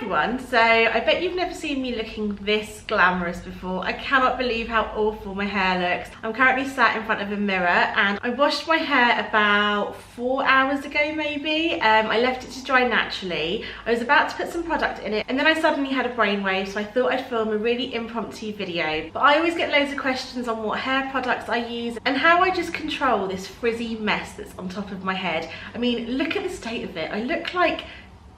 everyone, so I bet you've never seen me looking this glamorous before. I cannot believe how awful my hair looks. I'm currently sat in front of a mirror and I washed my hair about 4 hours ago maybe. I left it to dry naturally. I was about to put some product in it and then I suddenly had a brainwave, so I thought I'd film a really impromptu video. But I always get loads of questions on what hair products I use and how I just control this frizzy mess that's on top of my head. I mean, look at the state of it. I look like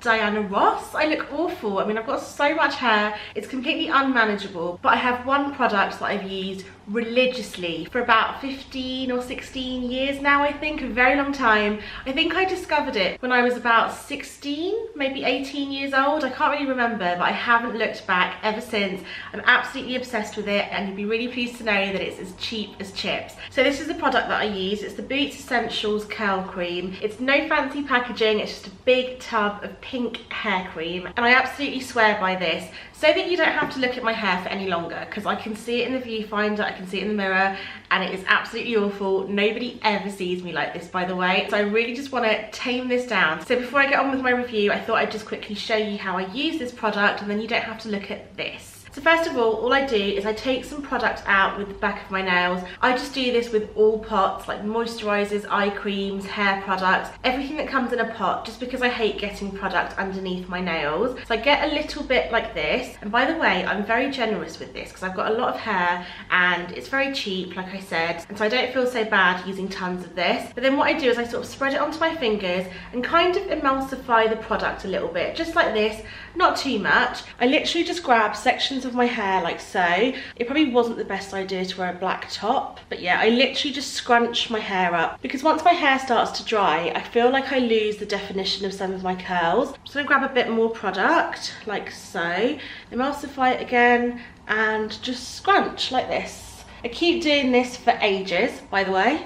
Diana Ross. I look awful. I mean, I've got so much hair, it's completely unmanageable, but I have one product that I've used religiously for about 15 or 16 years now, I think, a very long time. I think I discovered it when I was about 16, maybe 18 years old. I can't really remember, but I haven't looked back ever since. I'm absolutely obsessed with it, and you'd be really pleased to know that it's as cheap as chips. So this is the product that I use. It's the Boots Essentials Curl Cream. It's no fancy packaging, it's just a big tub of pink hair cream, and I absolutely swear by this, so that you don't have to look at my hair for any longer, because I can see it in the viewfinder, I can see it in the mirror, and it is absolutely awful. Nobody ever sees me like this, by the way, so I really just want to tame this down. So before I get on with my review, I thought I'd just quickly show you how I use this product, and then you don't have to look at this. So first of all I do is I take some product out with the back of my nails. I just do this with all pots, like moisturisers, eye creams, hair products, everything that comes in a pot, just because I hate getting product underneath my nails. So I get a little bit like this, and by the way, I'm very generous with this because I've got a lot of hair and it's very cheap, like I said, and so I don't feel so bad using tons of this. But then what I do is I sort of spread it onto my fingers and kind of emulsify the product a little bit, just like this, not too much. I literally just grab sections of my hair like so. It probably wasn't the best idea to wear a black top, but yeah, I literally just scrunch my hair up, because once my hair starts to dry, I feel like I lose the definition of some of my curls. I'm just gonna grab a bit more product like so, emulsify it again, and just scrunch like this. I keep doing this for ages, by the way.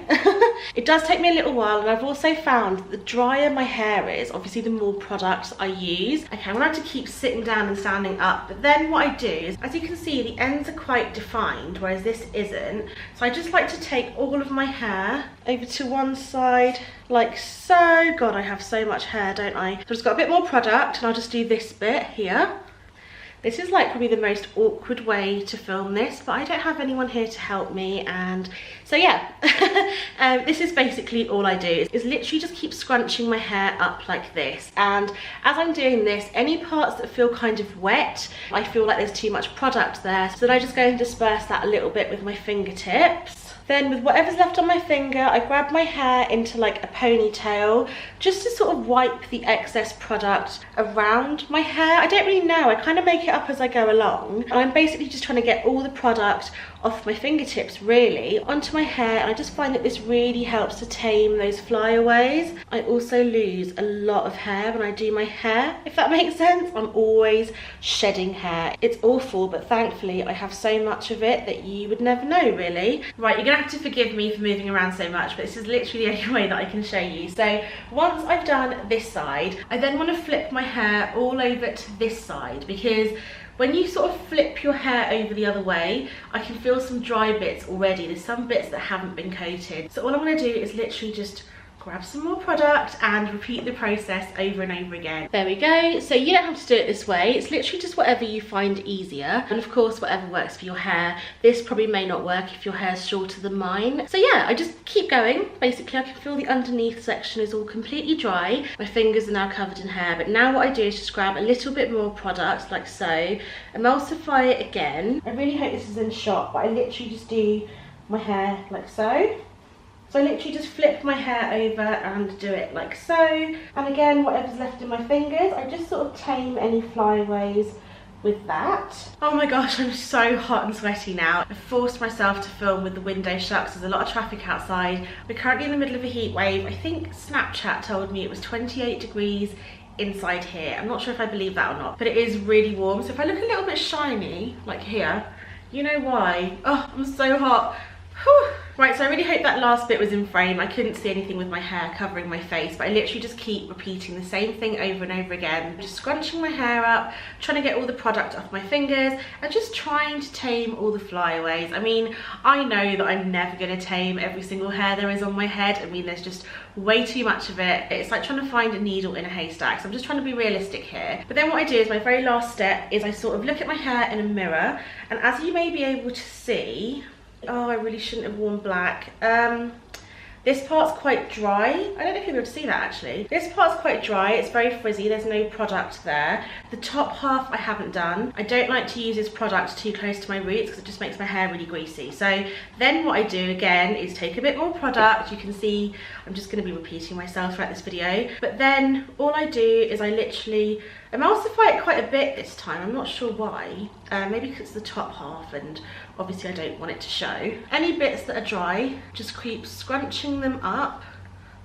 It does take me a little while, and I've also found that the drier my hair is, obviously the more products I use. Okay, I'm gonna have to keep sitting down and standing up, but then what I do is, as you can see, the ends are quite defined, whereas this isn't. So I just like to take all of my hair over to one side, like so. God, I have so much hair, don't I? So I've just got a bit more product, and I'll just do this bit here. This is like probably the most awkward way to film this, but I don't have anyone here to help me, and so yeah. This is basically all I do, is literally just keep scrunching my hair up like this, and as I'm doing this, any parts that feel kind of wet, I feel like there's too much product there, so then I just go and disperse that a little bit with my fingertips. Then with whatever's left on my finger, I grab my hair into like a ponytail, just to sort of wipe the excess product around my hair. I don't really know, I kind of make it up as I go along. And I'm basically just trying to get all the product off my fingertips really onto my hair, and I just find that this really helps to tame those flyaways. I also lose a lot of hair when I do my hair, if that makes sense. I'm always shedding hair. It's awful, but thankfully I have so much of it that you would never know really. Right, you're gonna have to forgive me for moving around so much, but this is literally the only way that I can show you. So once I've done this side, I then want to flip my hair all over to this side, because when you sort of flip your hair over the other way, I can feel some dry bits already. There's some bits that haven't been coated. So all I'm going to do is literally just grab some more product and repeat the process over and over again. There we go. So you don't have to do it this way. It's literally just whatever you find easier. And of course, whatever works for your hair. This probably may not work if your hair's shorter than mine. So yeah, I just keep going. Basically, I can feel the underneath section is all completely dry. My fingers are now covered in hair. But now what I do is just grab a little bit more product, like so. Emulsify it again. I really hope this is in shot, but I literally just do my hair like so. So I literally just flip my hair over and do it like so. And again, whatever's left in my fingers, I just sort of tame any flyaways with that. Oh my gosh, I'm so hot and sweaty now. I forced myself to film with the window shut because there's a lot of traffic outside. We're currently in the middle of a heat wave. I think Snapchat told me it was 28 degrees inside here. I'm not sure if I believe that or not, but it is really warm. So if I look a little bit shiny, like here, you know why. Oh, I'm so hot. Whew. Right, so I really hope that last bit was in frame. I couldn't see anything with my hair covering my face, but I literally just keep repeating the same thing over and over again. Just scrunching my hair up, trying to get all the product off my fingers, and just trying to tame all the flyaways. I mean, I know that I'm never going to tame every single hair there is on my head. I mean, there's just way too much of it. It's like trying to find a needle in a haystack, so I'm just trying to be realistic here. But then what I do is, my very last step is I sort of look at my hair in a mirror, and as you may be able to see, oh, I really shouldn't have worn black. This part's quite dry. I don't know if you'll be able to see that actually. This part's quite dry, it's very frizzy, there's no product there. The top half I haven't done. I don't like to use this product too close to my roots because it just makes my hair really greasy. So then what I do again is take a bit more product. You can see I'm just going to be repeating myself throughout this video. But then all I do is I literally emulsify it quite a bit this time. I'm not sure why. Maybe because it's the top half and obviously I don't want it to show. Any bits that are dry, just keep scrunching them up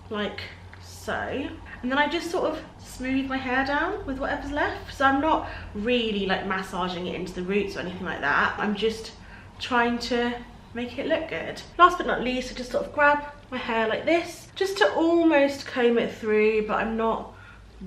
like so. And then I just sort of smooth my hair down with whatever's left. So I'm not really like massaging it into the roots or anything like that. I'm just trying to make it look good. Last but not least, I just sort of grab my hair like this, just to almost comb it through, but I'm not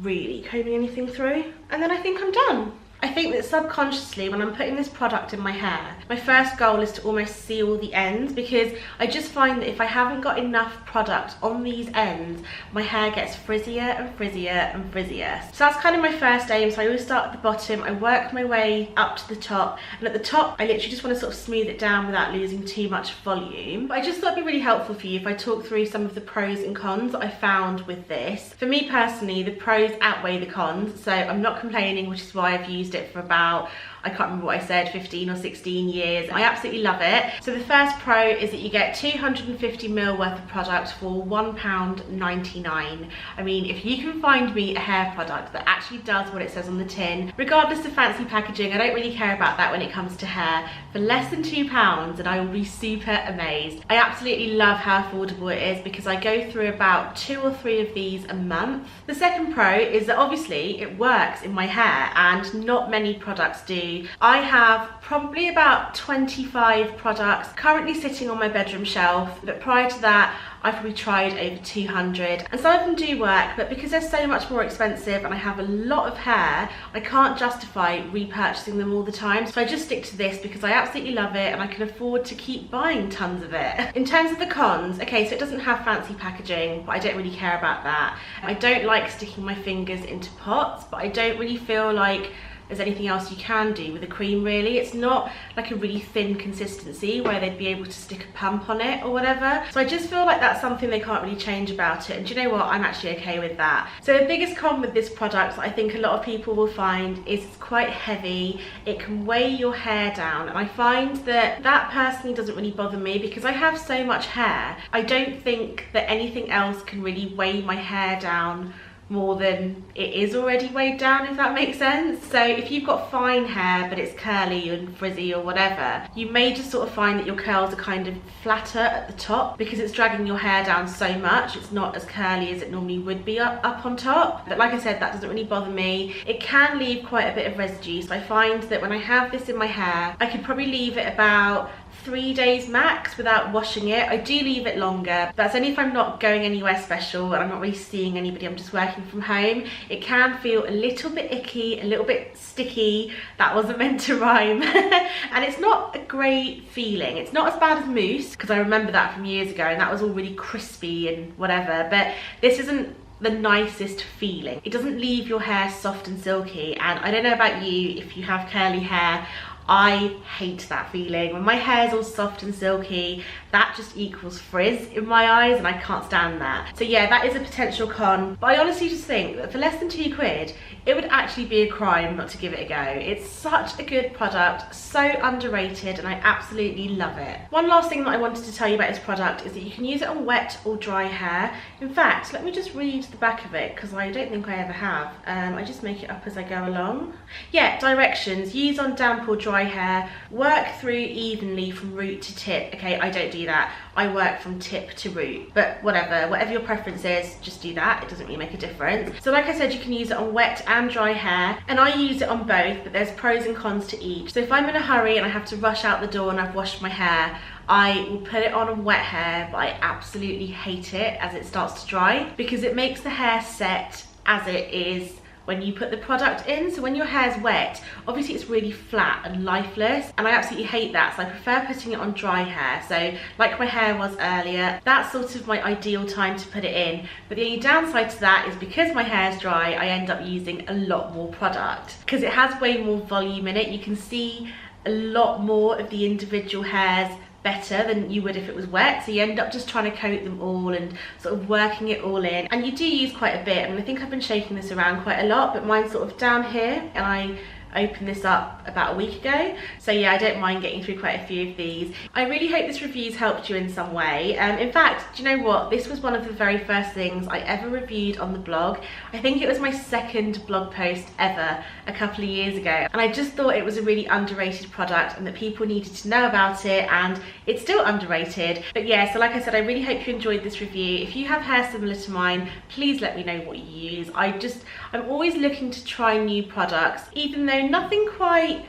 really combing anything through. And then I think I'm done. I think that subconsciously when I'm putting this product in my hair, my first goal is to almost seal the ends, because I just find that if I haven't got enough product on these ends, my hair gets frizzier and frizzier and frizzier. So that's kind of my first aim. So I always start at the bottom, I work my way up to the top, and at the top I literally just want to sort of smooth it down without losing too much volume. But I just thought it'd be really helpful for you if I talk through some of the pros and cons that I found with this. For me personally, the pros outweigh the cons, so I'm not complaining, which is why I've used it for about, I can't remember what I said, 15 or 16 years. I absolutely love it. So the first pro is that you get 250ml worth of product for £1.99. I mean, if you can find me a hair product that actually does what it says on the tin, regardless of fancy packaging, I don't really care about that when it comes to hair, for less than £2, and I will be super amazed. I absolutely love how affordable it is because I go through about 2 or 3 of these a month. The second pro is that obviously it works in my hair, and not many products do. I have probably about 25 products currently sitting on my bedroom shelf, but prior to that I've probably tried over 200, and some of them do work, but because they're so much more expensive and I have a lot of hair, I can't justify repurchasing them all the time. So I just stick to this because I absolutely love it and I can afford to keep buying tons of it. In terms of the cons, okay, so it doesn't have fancy packaging, but I don't really care about that. I don't like sticking my fingers into pots, but I don't really feel like there's anything else you can do with a cream really. It's not like a really thin consistency where they'd be able to stick a pump on it or whatever. So I just feel like that's something they can't really change about it. And do you know what? I'm actually okay with that. So the biggest con with this product that I think a lot of people will find is it's quite heavy. It can weigh your hair down. And I find that that personally doesn't really bother me because I have so much hair. I don't think that anything else can really weigh my hair down more than it is already weighed down, if that makes sense. So if you've got fine hair but it's curly and frizzy or whatever, you may just sort of find that your curls are kind of flatter at the top because it's dragging your hair down so much. It's not as curly as it normally would be up on top. But like I said, that doesn't really bother me. It can leave quite a bit of residue, so I find that when I have this in my hair, I could probably leave it about 3 days max without washing it. I do leave it longer, but that's only if I'm not going anywhere special and I'm not really seeing anybody, I'm just working from home. It can feel a little bit icky, a little bit sticky. That wasn't meant to rhyme. And it's not a great feeling. It's not as bad as mousse, because I remember that from years ago and that was all really crispy and whatever, but this isn't the nicest feeling. It doesn't leave your hair soft and silky, and I don't know about you, if you have curly hair, I hate that feeling. When my hair's all soft and silky, that just equals frizz in my eyes and I can't stand that. So yeah, that is a potential con, but I honestly just think that for less than £2, it would actually be a crime not to give it a go. It's such a good product, so underrated, and I absolutely love it. One last thing that I wanted to tell you about this product is that you can use it on wet or dry hair. In fact, let me just read the back of it because I don't think I ever have. I just make it up as I go along. Yeah, directions: use on damp or dry hair, work through evenly from root to tip. Okay, I don't do that. I work from tip to root, but whatever your preference is, just do that. It doesn't really make a difference. So like I said, you can use it on wet and dry hair, and I use it on both, but there's pros and cons to each. So if I'm in a hurry and I have to rush out the door and I've washed my hair, I will put it on wet hair, but I absolutely hate it as it starts to dry because it makes the hair set as it is when you put the product in. So when your hair's wet, obviously it's really flat and lifeless, and I absolutely hate that. So I prefer putting it on dry hair. So like my hair was earlier, that's sort of my ideal time to put it in. But the only downside to that is because my hair's dry, I end up using a lot more product because it has way more volume in it. You can see a lot more of the individual hairs better than you would if it was wet, so you end up just trying to coat them all and sort of working it all in, and you do use quite a bit. I mean, I think I've been shaking this around quite a lot, but mine's sort of down here, and I opened this up about a week ago, so yeah, I don't mind getting through quite a few of these. I really hope this review's helped you in some way. In fact, do you know what, this was one of the very first things I ever reviewed on the blog. I think it was my second blog post ever a couple of years ago, and I just thought it was a really underrated product and that people needed to know about it, and it's still underrated. But yeah, so like I said, I really hope you enjoyed this review. If you have hair similar to mine, please let me know what you use. I'm always looking to try new products, even though nothing quite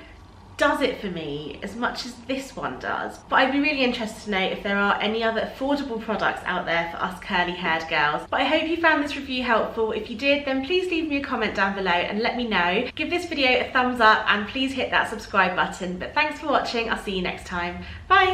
does it for me as much as this one does. But I'd be really interested to know if there are any other affordable products out there for us curly haired girls. But I hope you found this review helpful. If you did, then please leave me a comment down below and let me know. Give this video a thumbs up and please hit that subscribe button. But thanks for watching. I'll see you next time. Bye.